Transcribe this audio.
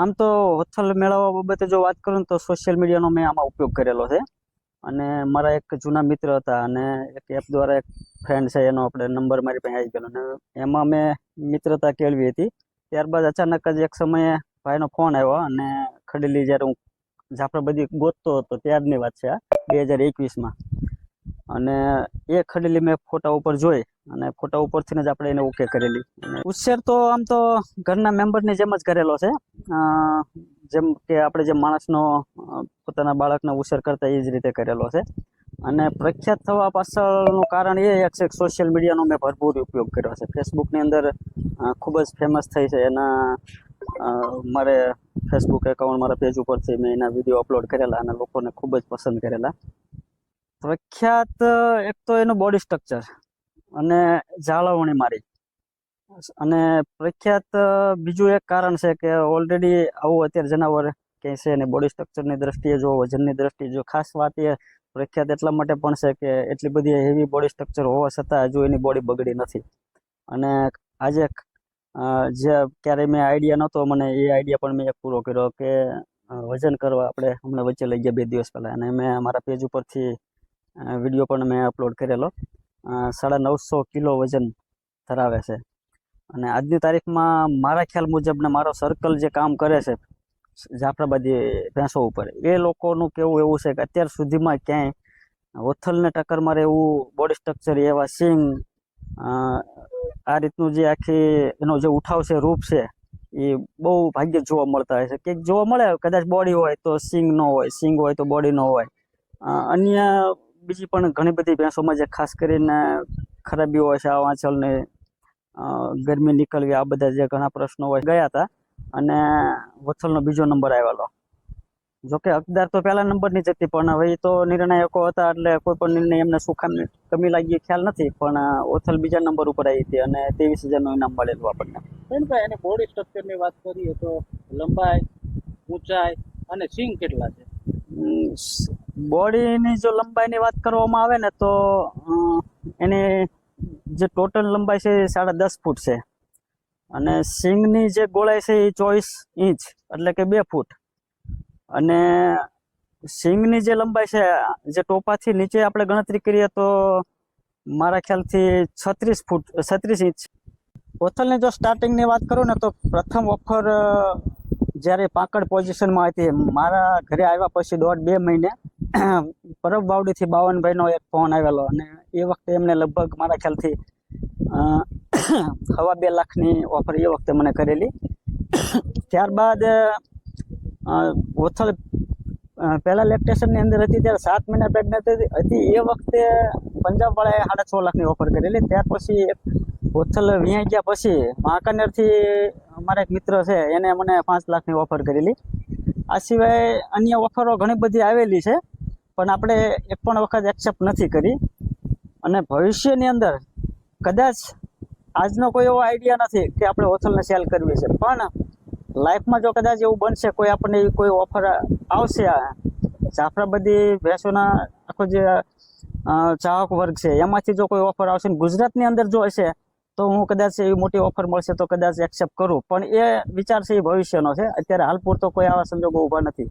આમ તો વથલ મેળવવા બાબતે જો વાત કરું ને તો સોશિયલ મીડિયાનો મેં આમાં ઉપયોગ કરેલો છે. અને મારા એક જૂના મિત્ર હતા અને એક એપ દ્વારા એક ફ્રેન્ડ છે એનો આપણે નંબર મારી પાસે આવી ગયેલો અને એમાં મેં મિત્રતા કેળવી હતી. ત્યારબાદ અચાનક જ એક સમયે ભાઈનો ફોન આવ્યો અને ખડેલી જ્યારે હું જાફરા બધી ગોતતો હતો ત્યારની વાત છે આ 2021માં. અને એ ખડેલી મેં ફોટા ઉપર જોઈ અને ફોટા ઉપરથી જ આપણે એને ઓકે કરેલી. અને ઉછેર તો આમ તો ઘરના મેમ્બરની જેમ જ કરેલો છે. જેમ કે આપણે જે માણસનો પોતાના બાળકનો ઉછેર કરતા એ જ રીતે કરેલો છે. અને પ્રખ્યાત થવા પાછળનું કારણ એ એક છે કે સોશિયલ મીડિયાનો મેં ભરપૂર ઉપયોગ કર્યો છે. ફેસબુકની અંદર ખૂબ જ ફેમસ થઈ છે. મારે ફેસબુક એકાઉન્ટ મારા પેજ ઉપરથી મેં એના વિડીયો અપલોડ કરેલા અને લોકોને ખૂબ જ પસંદ કરેલા. પ્રખ્યાત એક તો એનું બોડી સ્ટ્રક્ચર અને જાળવણી મારી. અને પ્રખ્યાત બીજું એક કારણ છે કે ઓલરેડી આવું અત્યારે જનાવર ક્યાંય છે ને બોડી સ્ટ્રક્ચરની દ્રષ્ટિએ જો વજનની દ્રષ્ટિએ જો ખાસ વાત એ પ્રખ્યાત એટલા માટે પણ છે કે એટલી બધી હેવી બોડી સ્ટ્રક્ચર હોવા છતાં હજુ એની બોડી બગડી નથી. અને આજે જે ક્યારેય મેં આઈડિયા નહોતો મને એ આઈડિયા પણ મેં એક પૂરો કર્યો કે વજન કરવા આપણે હમણાં વચ્ચે લઈ ગયા 2 દિવસ પહેલાં અને મેં મારા પેજ ઉપરથી વિડીયો પણ મેં અપલોડ કરેલો. 950 કિલો વજન ધરાવે છે. અને આજની તારીખમાં મારા ખ્યાલ મુજબ ને મારો સર્કલ જે કામ કરે છે જાફરાબાદી ભેંસો ઉપર એ લોકોનું કેવું એવું છે કે અત્યાર સુધીમાં ક્યાંય વથલને ટક્કર મારે એવું બોડી સ્ટ્રક્ચર એવા સિંગ આ રીતનું જે આખી એનો જે ઉઠાવ છે રૂપ છે એ બહુ ભાગ્યે જોવા મળતા હોય છે. કે જોવા મળે કદાચ બોડી હોય તો સિંગ ન હોય, સિંગ હોય તો બોડી ન હોય. અન્ય બીજી પણ ઘણી બધી ભેંસોમાં જે ખાસ કરીને ખરાબી હોય છે આ વાંચલને ગરમી નીકળવી આ બધા જે ઘણા પ્રશ્નો હોય ગયા હતા અને વથલનો બીજો નંબર આવેલો. જોકે હકદાર તો પહેલા નંબરની જ હતી પણ હવે એ તો નિર્ણાયકો હતા એટલે કોઈ પણ નિર્ણય એમને શું કમી લાગી ખ્યાલ નથી. પણ વથલ બીજા નંબર ઉપર આવી હતી અને 23,000નું ઇનામ મળેલું આપણને. એની બોડી સ્ટ્રક્ચરની વાત કરીએ તો લંબાઈ, ઊંચાઈ અને સિંગ કેટલા છે? બોડીની જો લંબાઈની વાત કરવામાં આવે ને તો એની જે ટોટલ લંબાઈ છે એ 10.5 ફૂટ છે. અને સિંગની જે ગોળાઈ છે એ 24 ઇંચ એટલે કે 2 ફૂટ. અને સિંગની જે લંબાઈ છે જે ટોપાથી નીચે આપણે ગણતરી કરીએ તો મારા ખ્યાલથી 36 ઇંચ. વથલની જો સ્ટાર્ટિંગની વાત કરું ને તો પ્રથમ ઓફર જ્યારે પાકડ પોઝિશનમાં હતી મારા ઘરે આવ્યા પછી 1.5-2 મહિને પરબ વાવડીથી 52ભાઈનો એક ફોન આવેલો અને એ વખતે એમને લગભગ મારા ખ્યાલથી 2.25 લાખની ઓફર એ વખતે મને કરેલી. ત્યારબાદ વથલ પહેલા લેક્ટેશનની અંદર હતી ત્યારે 7 મહિના પ્રેગ્નન્ટ હતી એ વખતે પંજાબવાળાએ 6.5 લાખની ઓફર કરેલી. ત્યાર પછી વથલ વિયાઈ ગયા પછી મહાકાનેરથી અમારા એક મિત્ર છે એને મને 5 લાખની ઓફર કરેલી. આ સિવાય અન્ય ઓફરો ઘણી બધી આવેલી છે પણ આપણે એક પણ વખત એક્સેપ્ટ નથી કરી. અને ભવિષ્યની અંદર કદાચ આજનો કોઈ એવો આઈડિયા નથી કે આપણે વથલને સેલ કરવી છે પણ લાઈફમાં જો કદાચ એવું બનશે કોઈ આપણને કોઈ ઓફર આવશે જાફરાબાદી ભેંસોના આખો જે ચાહક વર્ગ છે એમાંથી જો કોઈ ઓફર આવશે ને ગુજરાતની અંદર જો હશે તો હું કદાચ એવી મોટી ઓફર મળશે તો કદાચ એક્સેપ્ટ કરું. પણ એ વિચાર છે એ ભવિષ્યનો છે. અત્યારે હાલ પૂરતો કોઈ આવા સંજોગો ઊભા નથી.